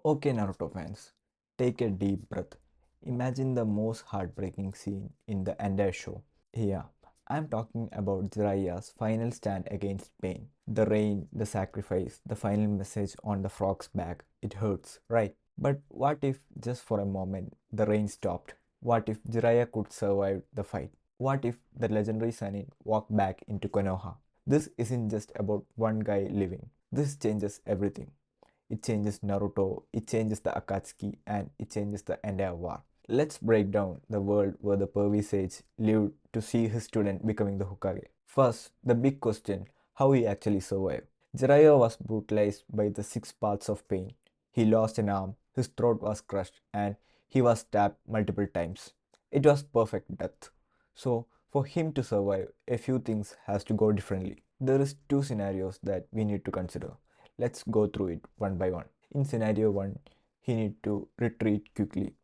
Okay, Naruto fans, take a deep breath. Imagine the most heartbreaking scene in the entire show. Yeah, I'm talking about Jiraiya's final stand against pain. The rain, the sacrifice, the final message on the frog's back. It hurts, right? But what if, just for a moment, the rain stopped? What if Jiraiya could survive the fight? What if the legendary Sannin walked back into Konoha? This isn't just about one guy living. This changes everything. It changes Naruto, it changes the Akatsuki, and it changes the entire war. Let's break down the world where the pervy sage lived to see his student becoming the Hokage. First, the big question, how he actually survived. Jiraiya was brutalized by the six paths of pain. He lost an arm, his throat was crushed, and he was stabbed multiple times. It was perfect death. So, for him to survive, a few things has to go differently. There is two scenarios that we need to consider. Let's go through it one by one. In scenario 1, he need to retreat quickly.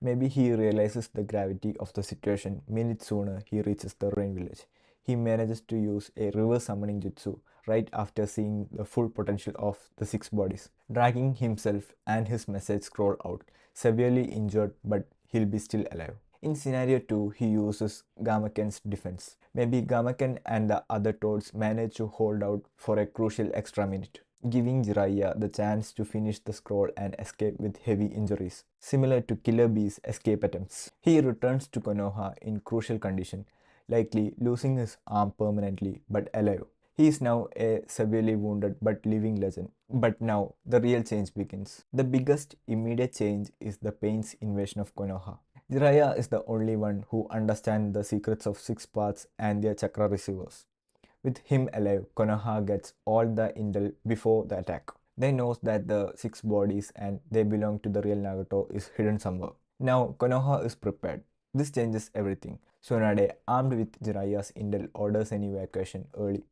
Maybe he realizes the gravity of the situation minutes sooner he reaches the rain village. He manages to use a reverse summoning jutsu right after seeing the full potential of the six bodies, dragging himself and his message scroll out, severely injured but he'll be still alive. In scenario 2, he uses Gamaken's defense. Maybe Gamaken and the other toads manage to hold out for a crucial extra minute, giving Jiraiya the chance to finish the scroll and escape with heavy injuries, similar to Killer Bee's escape attempts. He returns to Konoha in crucial condition, likely losing his arm permanently but alive. He is now a severely wounded but living legend. But now, the real change begins. The biggest immediate change is the Pain's invasion of Konoha. Jiraiya is the only one who understands the secrets of six paths and their chakra receivers. With him alive, Konoha gets all the intel before the attack. They know that the six bodies and they belong to the real Nagato is hidden somewhere. Now Konoha is prepared. This changes everything. Tsunade, armed with Jiraiya's intel, orders an evacuation early.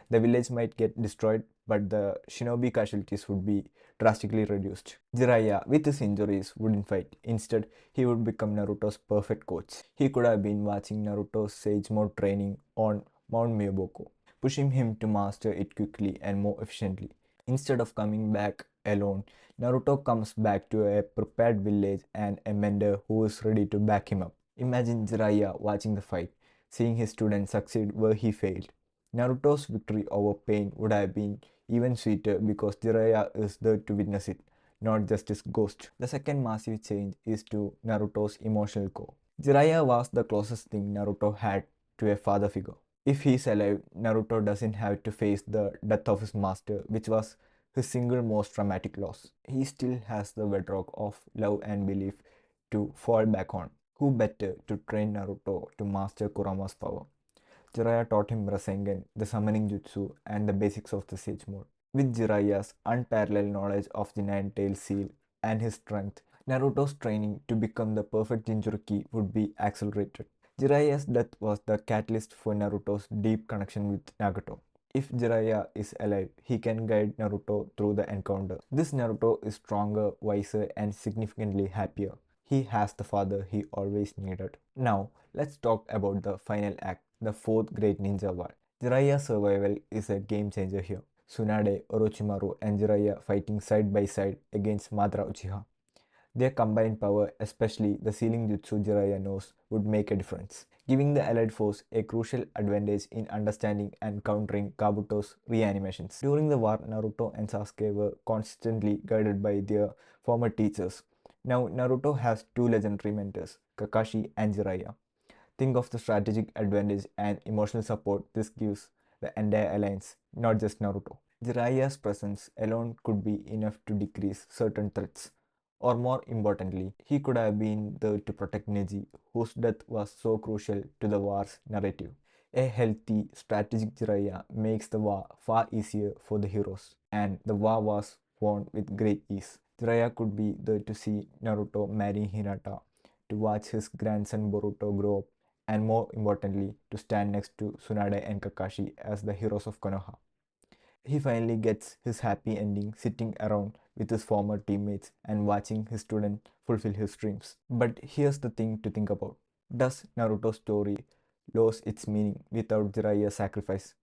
The village might get destroyed, but the shinobi casualties would be drastically reduced. Jiraiya, with his injuries, wouldn't fight. Instead, he would become Naruto's perfect coach. He could have been watching Naruto's Sage Mode training on Mount Miyaboko, pushing him to master it quickly and more efficiently. Instead of coming back alone, Naruto comes back to a prepared village and a mentor who is ready to back him up. Imagine Jiraiya watching the fight, seeing his student succeed where he failed. Naruto's victory over pain would have been even sweeter because Jiraiya is there to witness it, not just his ghost. The second massive change is to Naruto's emotional core. Jiraiya was the closest thing Naruto had to a father figure. If he's alive, Naruto doesn't have to face the death of his master, which was his single most traumatic loss. He still has the bedrock of love and belief to fall back on. Who better to train Naruto to master Kurama's power? Jiraiya taught him Rasengan, the summoning jutsu, and the basics of the Sage Mode. With Jiraiya's unparalleled knowledge of the Nine-Tails seal and his strength, Naruto's training to become the perfect Jinchuriki would be accelerated. Jiraiya's death was the catalyst for Naruto's deep connection with Nagato. If Jiraiya is alive, he can guide Naruto through the encounter. This Naruto is stronger, wiser, and significantly happier. He has the father he always needed. Now, let's talk about the final act, the Fourth Great Ninja War. Jiraiya's survival is a game changer here. Tsunade, Orochimaru, and Jiraiya fighting side by side against Madara Uchiha. Their combined power, especially the sealing jutsu Jiraiya knows, would make a difference, giving the Allied force a crucial advantage in understanding and countering Kabuto's reanimations. During the war, Naruto and Sasuke were constantly guided by their former teachers. Now, Naruto has two legendary mentors, Kakashi and Jiraiya. Think of the strategic advantage and emotional support this gives the entire alliance, not just Naruto. Jiraiya's presence alone could be enough to decrease certain threats. Or more importantly, he could have been there to protect Neji, whose death was so crucial to the war's narrative. A healthy, strategic Jiraiya makes the war far easier for the heroes, and the war was won with great ease. Jiraiya could be there to see Naruto marry Hinata, to watch his grandson Boruto grow up, and more importantly, to stand next to Tsunade and Kakashi as the heroes of Konoha. He finally gets his happy ending sitting around with his former teammates and watching his student fulfill his dreams. But here's the thing to think about. Does Naruto's story lose its meaning without Jiraiya's sacrifice?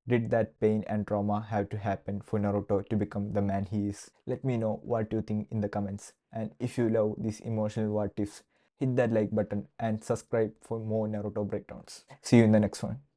Did that pain and trauma have to happen for Naruto to become the man he is? Let me know what you think in the comments. And if you love these emotional what ifs, hit that like button and subscribe for more Naruto breakdowns. See you in the next one.